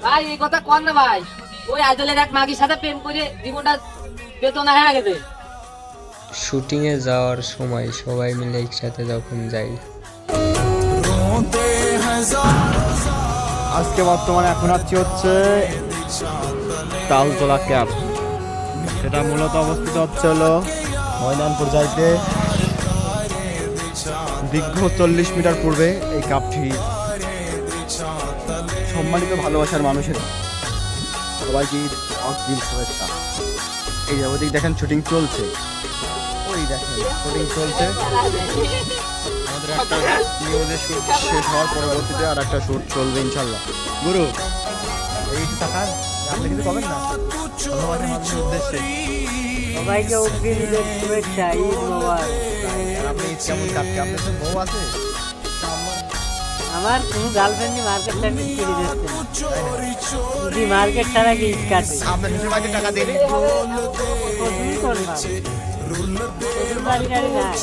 ভাই এই কথা কোন না ভাই, ওই আইদলের এক মাগির সাথে প্রেম করে জীবনটা বেতন হয়ে গেছে। শুটিং এ যাওয়ার সময় সবাই মিলে একসাথে যখন যাই, আজকে বর্তমানে এখন আছি হচ্ছে তালতলা ক্যাম্প। সেটা মূলত অবস্থিত হচ্ছে হলো ময়দানপুর যাইতে দীর্ঘ 40 মিটার পূর্বে এই ক্যাম্পটি সম্মানিত ভালোবাসার মানুষের সবাইকে অগ্রিম শুভেচ্ছা। এই যে ওদিক দেখেন শুটিং চলছে, ওই দেখেন শুটিং চলছে। আমাদের একটা নিউজের শুট শেষ হওয়ার পরবর্তীতে আর একটা শুট চলবে ইনশাল্লাহ। গুরু এই টাকার আপনি কিছু পাবেন না ভালোবাসার মানুষের উদ্দেশ্যে সবাইকে অগ্রিম শুভেচ্ছা, ঈদ মোবারক। আপনি কেমন কাটকে আপনার তো বউ আছে? আমার কোনো গার্লফ্রেন্ড মার্কেট টার্গেট করে দিচ্ছে, যদি মার্কেট ছাড়া কি ঈদ কাটে? আপনার শ্বশুর বাড়িতে টাকা দিয়ে প্রচুর করলাম, প্রচুর বাড়ি গাড়ি নাই।